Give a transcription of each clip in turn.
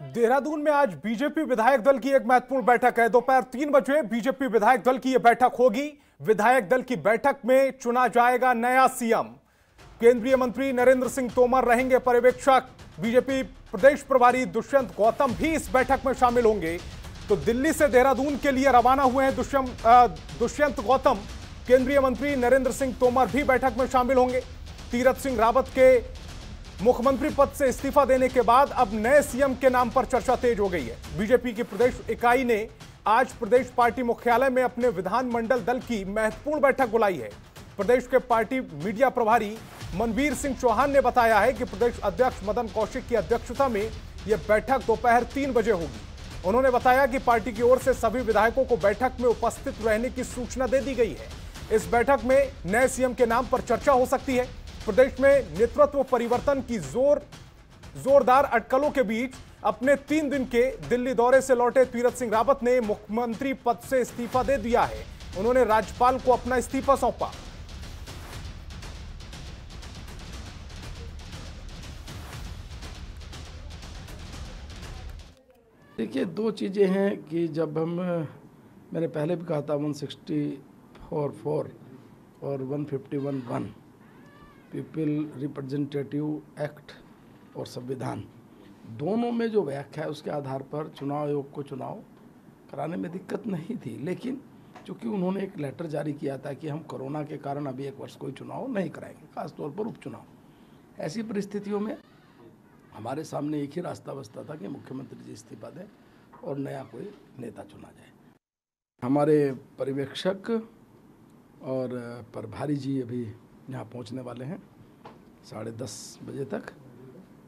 देहरादून में आज बीजेपी विधायक दल की एक महत्वपूर्ण बैठक है। दोपहर 3 बजे बीजेपी विधायक दल की यह बैठक होगी। विधायक दल की बैठक में चुना जाएगा नया सीएम। केंद्रीय मंत्री नरेंद्र सिंह तोमर रहेंगे पर्यवेक्षक। बीजेपी प्रदेश प्रभारी दुष्यंत गौतम भी इस बैठक में शामिल होंगे। तो दिल्ली से देहरादून के लिए रवाना हुए हैं दुष्यंत गौतम। केंद्रीय मंत्री नरेंद्र सिंह तोमर भी बैठक में शामिल होंगे। तीरथ सिंह रावत के मुख्यमंत्री पद से इस्तीफा देने के बाद अब नए सीएम के नाम पर चर्चा तेज हो गई है। बीजेपी की प्रदेश इकाई ने आज प्रदेश पार्टी मुख्यालय में अपने विधानमंडल दल की महत्वपूर्ण बैठक बुलाई है। प्रदेश के पार्टी मीडिया प्रभारी मनवीर सिंह चौहान ने बताया है कि प्रदेश अध्यक्ष मदन कौशिक की अध्यक्षता में यह बैठक दोपहर 3 बजे होगी। उन्होंने बताया कि पार्टी की ओर से सभी विधायकों को बैठक में उपस्थित रहने की सूचना दे दी गई है। इस बैठक में नए सीएम के नाम पर चर्चा हो सकती है। प्रदेश में नेतृत्व परिवर्तन की जोरदार अटकलों के बीच अपने 3 दिन के दिल्ली दौरे से लौटे तीरथ सिंह रावत ने मुख्यमंत्री पद से इस्तीफा दे दिया है। उन्होंने राज्यपाल को अपना इस्तीफा सौंपा। देखिए, दो चीज़ें हैं कि जब मैंने पहले भी कहा था 164(4) और 151(1) पीपल रिप्रेजेंटेटिव एक्ट और संविधान, दोनों में जो व्याख्या है उसके आधार पर चुनाव आयोग को चुनाव कराने में दिक्कत नहीं थी। लेकिन चूंकि उन्होंने एक लेटर जारी किया था कि हम कोरोना के कारण अभी 1 वर्ष कोई चुनाव नहीं कराएंगे, खासतौर पर उपचुनाव, ऐसी परिस्थितियों में हमारे सामने एक ही रास्ता बचता था कि मुख्यमंत्री जी इस्तीफा दें और नया कोई नेता चुना जाए। हमारे पर्यवेक्षक और प्रभारी जी अभी यहाँ पहुँचने वाले हैं 10:30 बजे तक।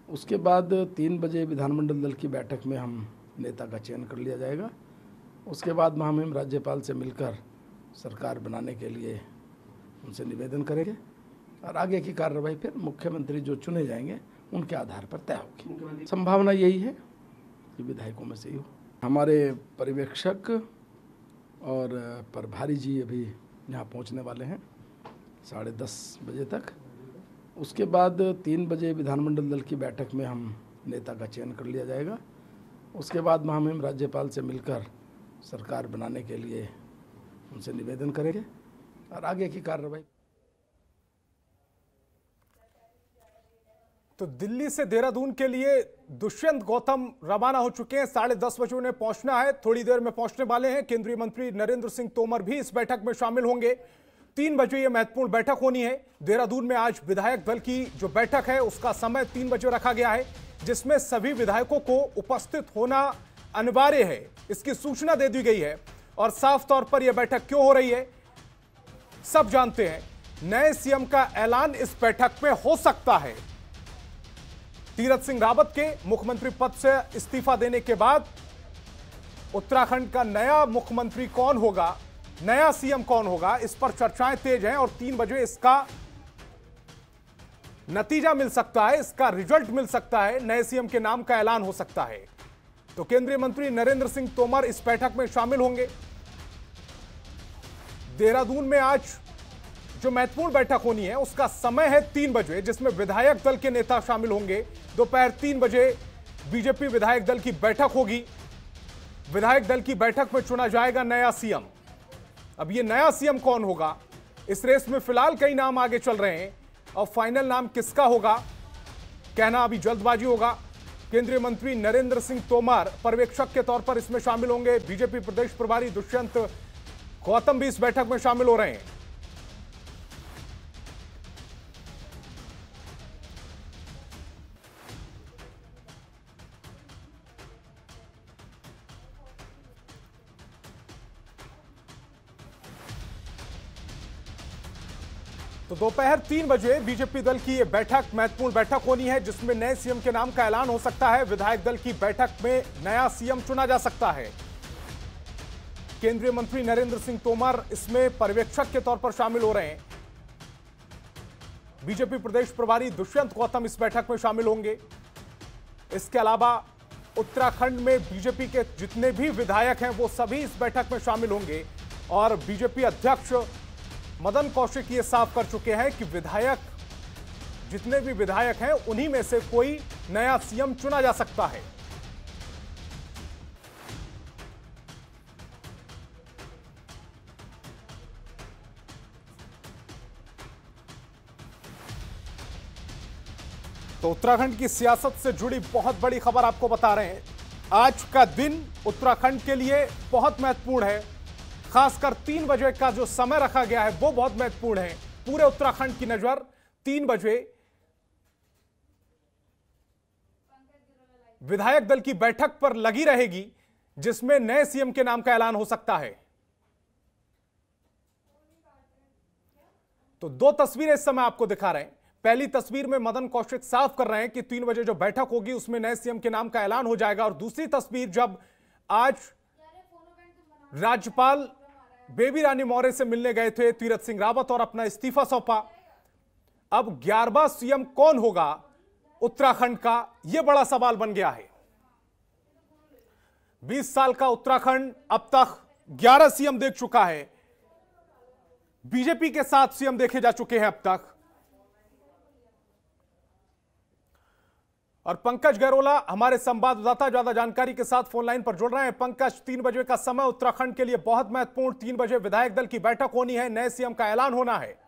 उसके बाद 3 बजे विधानमंडल दल की बैठक में हम नेता का चयन कर लिया जाएगा। उसके बाद हम राज्यपाल से मिलकर सरकार बनाने के लिए उनसे निवेदन करेंगे और आगे की कार्रवाई फिर मुख्यमंत्री जो चुने जाएंगे उनके आधार पर तय होगी। संभावना यही है कि विधायकों में से ही हो। हमारे पर्यवेक्षक और प्रभारी जी अभी यहाँ पहुँचने वाले हैं 10:30 बजे तक। उसके बाद 3 बजे विधानमंडल दल की बैठक में हम नेता का चयन कर लिया जाएगा। उसके बाद हम राज्यपाल से मिलकर सरकार बनाने के लिए उनसे निवेदन करेंगे और आगे की कार्रवाई। तो दिल्ली से देहरादून के लिए दुष्यंत गौतम रवाना हो चुके हैं। 10:30 बजे उन्हें पहुंचना है, थोड़ी देर में पहुंचने वाले हैं। केंद्रीय मंत्री नरेंद्र सिंह तोमर भी इस बैठक में शामिल होंगे। 3 बजे यह महत्वपूर्ण बैठक होनी है। देहरादून में आज विधायक दल की जो बैठक है उसका समय 3 बजे रखा गया है, जिसमें सभी विधायकों को उपस्थित होना अनिवार्य है, इसकी सूचना दे दी गई है। और साफ तौर पर यह बैठक क्यों हो रही है सब जानते हैं। नए सीएम का ऐलान इस बैठक में हो सकता है। तीरथ सिंह रावत के मुख्यमंत्री पद से इस्तीफा देने के बाद उत्तराखंड का नया मुख्यमंत्री कौन होगा, नया सीएम कौन होगा, इस पर चर्चाएं तेज हैं। और 3 बजे इसका नतीजा मिल सकता है, इसका रिजल्ट मिल सकता है, नए सीएम के नाम का ऐलान हो सकता है। तो केंद्रीय मंत्री नरेंद्र सिंह तोमर इस बैठक में शामिल होंगे। देहरादून में आज जो महत्वपूर्ण बैठक होनी है उसका समय है 3 बजे, जिसमें विधायक दल के नेता शामिल होंगे। दोपहर 3 बजे बीजेपी विधायक दल की बैठक होगी। विधायक दल की बैठक में चुना जाएगा नया सीएम। अब ये नया सीएम कौन होगा, इस रेस में फिलहाल कई नाम आगे चल रहे हैं और फाइनल नाम किसका होगा कहना अभी जल्दबाजी होगा। केंद्रीय मंत्री नरेंद्र सिंह तोमर पर्यवेक्षक के तौर पर इसमें शामिल होंगे। बीजेपी प्रदेश प्रभारी दुष्यंत गौतम भी इस बैठक में शामिल हो रहे हैं। तो दोपहर 3 बजे बीजेपी दल की यह बैठक महत्वपूर्ण बैठक होनी है, जिसमें नए सीएम के नाम का ऐलान हो सकता है। विधायक दल की बैठक में नया सीएम चुना जा सकता है। केंद्रीय मंत्री नरेंद्र सिंह तोमर इसमें पर्यवेक्षक के तौर पर शामिल हो रहे हैं। बीजेपी प्रदेश प्रभारी दुष्यंत गौतम इस बैठक में शामिल होंगे। इसके अलावा उत्तराखंड में बीजेपी के जितने भी विधायक हैं वो सभी इस बैठक में शामिल होंगे। और बीजेपी अध्यक्ष मदन कौशिक ये साफ कर चुके हैं कि जितने भी विधायक हैं उन्हीं में से कोई नया सीएम चुना जा सकता है। तो उत्तराखंड की सियासत से जुड़ी बहुत बड़ी खबर आपको बता रहे हैं। आज का दिन उत्तराखंड के लिए बहुत महत्वपूर्ण है। खासकर 3 बजे का जो समय रखा गया है वो बहुत महत्वपूर्ण है। पूरे उत्तराखंड की नजर 3 बजे विधायक दल की बैठक पर लगी रहेगी, जिसमें नए सीएम के नाम का ऐलान हो सकता है। तो 2 तस्वीरें इस समय आपको दिखा रहे हैं। पहली तस्वीर में मदन कौशिक साफ कर रहे हैं कि 3 बजे जो बैठक होगी उसमें नए सीएम के नाम का ऐलान हो जाएगा। और दूसरी तस्वीर जब आज राज्यपाल बेबी रानी मौर्य से मिलने गए थे तीरथ सिंह रावत और अपना इस्तीफा सौंपा। अब 11वां सीएम कौन होगा उत्तराखंड का, यह बड़ा सवाल बन गया है। 20 साल का उत्तराखंड अब तक 11 सीएम देख चुका है। बीजेपी के 7 सीएम देखे जा चुके हैं अब तक। और पंकज गहरोला हमारे संवाददाता ज्यादा जानकारी के साथ फोन लाइन पर जुड़ रहे हैं। पंकज, 3 बजे का समय उत्तराखंड के लिए बहुत महत्वपूर्ण। 3 बजे विधायक दल की बैठक होनी है, नए सीएम का ऐलान होना है।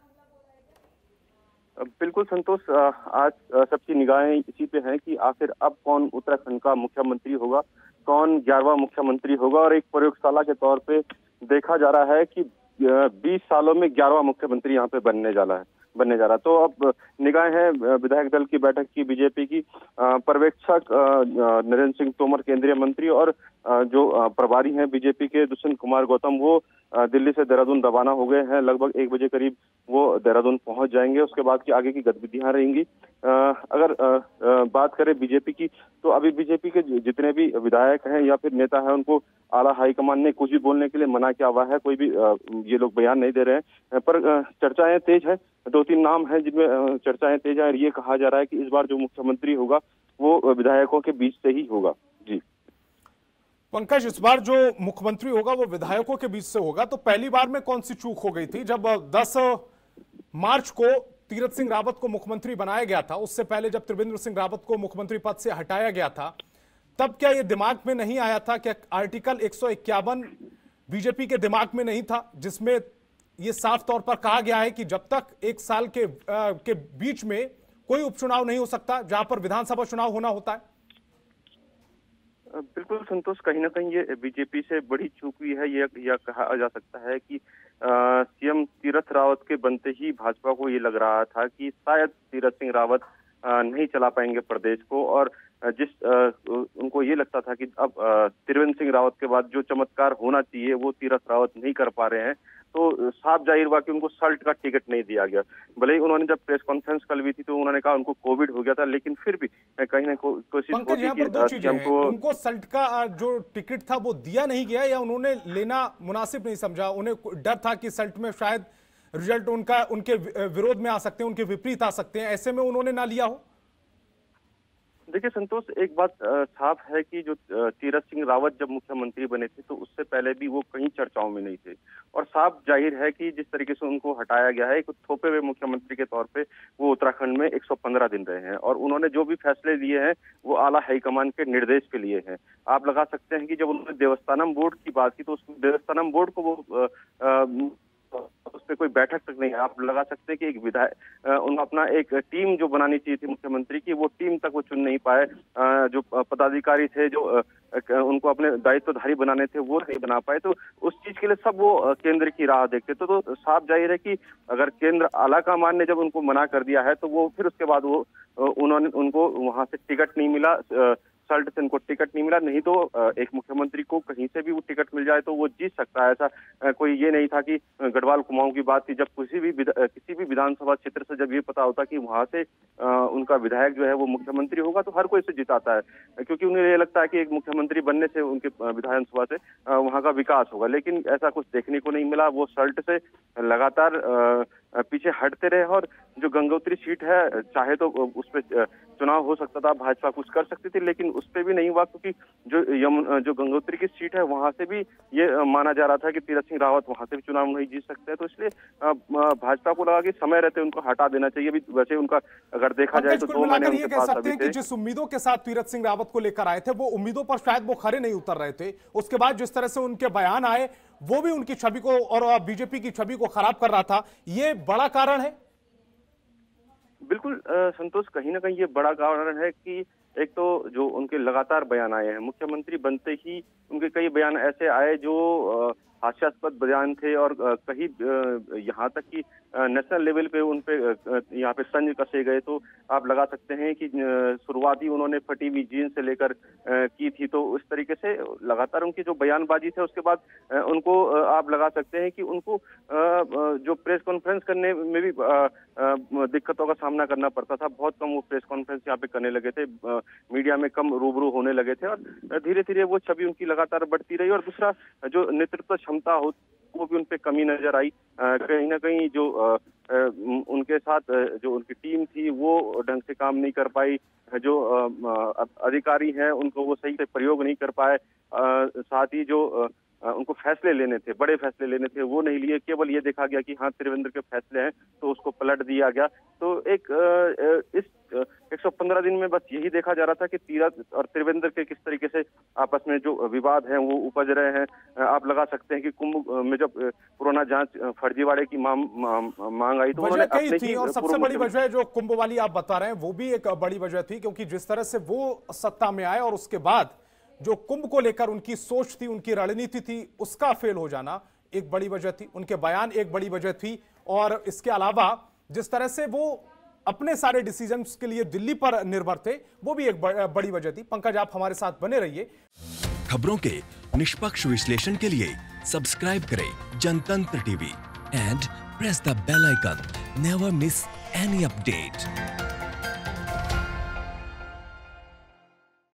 बिल्कुल संतोष, आज सबकी निगाहें इसी पे हैं कि आखिर अब कौन उत्तराखंड का मुख्यमंत्री होगा, कौन 11वां मुख्यमंत्री होगा। और एक प्रयोगशाला के तौर पे देखा जा रहा है कि 20 सालों में 11वां मुख्यमंत्री यहाँ पे बनने जा रहा है। तो अब निगाहें हैं विधायक दल की बैठक की, बीजेपी की। पर्यवेक्षक नरेंद्र सिंह तोमर केंद्रीय मंत्री और जो प्रभारी हैं बीजेपी के दुष्यंत कुमार गौतम, वो दिल्ली से देहरादून रवाना हो गए हैं। लगभग 1 बजे करीब वो देहरादून पहुंच जाएंगे। उसके बाद की आगे की गतिविधियां रहेंगी। अगर बात करें बीजेपी की, तो अभी बीजेपी के जितने भी विधायक हैं या फिर नेता हैं, उनको आला हाईकमान ने कुछ भी बोलने के लिए मना किया हुआ है। कोई भी ये लोग बयान नहीं दे रहे हैं। पर चर्चाएं तेज है। 2-3 नाम हैं जिनमें चर्चाएं तेज है। और ये कहा जा रहा है कि इस बार जो मुख्यमंत्री होगा वो विधायकों के बीच से ही होगा। जी पंकज, इस बार जो मुख्यमंत्री होगा वो विधायकों के बीच से होगा। तो पहली बार में कौन सी चूक हो गई थी जब 10 मार्च को तीरथ सिंह रावत को मुख्यमंत्री बनाया गया था? उससे पहले जब त्रिवेंद्र सिंह रावत को मुख्यमंत्री पद से हटाया गया था, तब क्या ये दिमाग में नहीं आया था? क्या आर्टिकल 151 बीजेपी के दिमाग में नहीं था, जिसमें ये साफ तौर पर कहा गया है कि जब तक 1 साल के बीच में कोई उपचुनाव नहीं हो सकता, जहां पर विधानसभा चुनाव होना होता है? बिल्कुल संतोष, कहीं ना कहीं ये बीजेपी से बड़ी चूक हुई है। यह कहा जा सकता है कि सीएम तीरथ रावत के बनते ही भाजपा को ये लग रहा था कि शायद तीरथ सिंह रावत नहीं चला पाएंगे प्रदेश को। और उनको ये लगता था कि अब त्रिवेंद्र सिंह रावत के बाद जो चमत्कार होना चाहिए वो तीरथ रावत नहीं कर पा रहे हैं। तो साफ जाहिर हुआ कि उनको सल्ट का टिकट नहीं दिया गया। भले ही उन्होंने जब प्रेस कॉन्फ्रेंस कल हुई थी तो उन्होंने कहा उनको कोविड हो गया था, लेकिन फिर भी कहीं ना कोशिश होती कि उनको सल्ट का जो टिकट था वो दिया नहीं गया, या उन्होंने लेना मुनासिब नहीं समझा? उन्हें डर था कि सल्ट में शायद रिजल्ट उनके विरोध में आ सकते हैं, उनके विपरीत आ सकते हैं, ऐसे में उन्होंने ना लिया हो? देखिए संतोष, एक बात साफ है कि जो तीरथ सिंह रावत जब मुख्यमंत्री बने थे तो उससे पहले भी वो कहीं चर्चाओं में नहीं थे। और साफ जाहिर है कि जिस तरीके से उनको हटाया गया है, एक थोपे हुए मुख्यमंत्री के तौर पे वो उत्तराखंड में 115 दिन रहे हैं। और उन्होंने जो भी फैसले लिए हैं वो आला हाईकमान के निर्देश पे लिए हैं। आप लगा सकते हैं कि जब उन्होंने देवस्थानम बोर्ड की बात की तो उस देवस्थानम बोर्ड को वो उस पर कोई बैठक तक नहीं है। आप लगा सकते हैं कि एक विधायक उनको अपना एक टीम जो बनानी चाहिए थी मुख्यमंत्री की, वो टीम तक वो चुन नहीं पाए। जो पदाधिकारी थे जो उनको अपने दायित्वधारी बनाने थे वो नहीं बना पाए। तो उस चीज के लिए सब वो केंद्र की राह देखते। तो साफ जाहिर है कि अगर केंद्र आला कमान ने जब उनको मना कर दिया है तो वो फिर उसके बाद वो उनको वहां से टिकट नहीं मिला, सल्ट से उनको टिकट नहीं मिला। नहीं तो एक मुख्यमंत्री को कहीं से भी वो टिकट मिल जाए तो वो जीत सकता है। ऐसा कोई ये नहीं था कि गढ़वाल कुमाऊं की बात थी। जब किसी भी विधानसभा क्षेत्र से जब ये पता होता कि वहां से उनका विधायक जो है वो मुख्यमंत्री होगा तो हर कोई इसे जिताता है, क्योंकि उन्हें ये लगता है कि एक मुख्यमंत्री बनने से उनके विधानसभा से वहां का विकास होगा। लेकिन ऐसा कुछ देखने को नहीं मिला। वो सल्ट से लगातार पीछे हटते रहे। और जो गंगोत्री सीट है, चाहे तो उस पर चुनाव हो सकता था, भाजपा कुछ कर सकती थी, लेकिन उस पर भी नहीं हुआ, क्योंकि जो गंगोत्री की सीट है वहां से भी ये माना जा रहा था कि तीरथ सिंह रावत वहां से भी चुनाव नहीं जीत सकते। तो इसलिए भाजपा को लगा कि समय रहते उनको हटा देना चाहिए। अभी वैसे उनका अगर देखा जाए तो 2 महीने उनके पास अभी थे। जिस उम्मीदों के साथ तीरथ सिंह रावत को लेकर आए थे वो उम्मीदों पर शायद वो खरे नहीं उतर रहे थे। उसके बाद जिस तरह से उनके बयान आए वो भी उनकी छवि को और बीजेपी की छवि को खराब कर रहा था। ये बड़ा कारण है। बिल्कुल संतोष, कहीं ना कहीं ये बड़ा कारण है कि एक तो जो उनके लगातार बयान आए हैं, मुख्यमंत्री बनते ही उनके कई बयान ऐसे आए जो हास्यास्पद बयान थे और कहीं यहाँ तक कि नेशनल लेवल पे उन पे यहाँ पे तंज कसे गए। तो आप लगा सकते हैं कि शुरुआती उन्होंने फटी हुई जीन्स से लेकर की थी, तो उस तरीके से लगातार उनकी जो बयानबाजी थे उसके बाद उनको आप लगा सकते हैं कि उनको जो प्रेस कॉन्फ्रेंस करने में भी दिक्कतों का सामना करना पड़ता था। बहुत कम वो प्रेस कॉन्फ्रेंस यहाँ पे करने लगे थे, मीडिया में कम रूबरू होने लगे थे और धीरे धीरे वो छवि उनकी लगातार बढ़ती रही। और दूसरा जो नेतृत्व क्षमता हो वो भी उनपे कमी नजर आई। कहीं ना कहीं जो उनके साथ जो उनकी टीम थी वो ढंग से काम नहीं कर पाई, जो अधिकारी हैं उनको वो सही से प्रयोग नहीं कर पाए, साथ ही जो उनको फैसले लेने थे, बड़े फैसले लेने थे, वो नहीं लिए। केवल ये देखा गया कि हाँ त्रिवेंद्र के फैसले हैं तो उसको पलट दिया गया। तो एक इस 115 दिन में बस यही देखा जा रहा था कि तीरथ और त्रिवेंद्र के किस तरीके से आपस में जो विवाद हैं वो उपज रहे हैं। आप लगा सकते हैं कि कुंभ में जब कोरोना जांच फर्जीवाड़े की मांग आई तो वजह कई थी, और सबसे बड़ी वजह जो कुंभ वाली आप बता रहे हैं वो भी एक बड़ी वजह थी, क्योंकि जिस तरह से वो सत्ता में आए और उसके बाद जो कुंभ को लेकर उनकी सोच थी, उनकी रणनीति थी, उसका फेल हो जाना एक बड़ी वजह थी, उनके बयान एक बड़ी वजह थी। और इसके अलावा जिस तरह से वो अपने सारे डिसीजंस के लिए दिल्ली पर निर्भर थे, वो भी एक बड़ी वजह थी। पंकज, आप हमारे साथ बने रहिए। खबरों के निष्पक्ष विश्लेषण के लिए सब्सक्राइब करें Jantantra TV and press the bell icon. Never miss any update.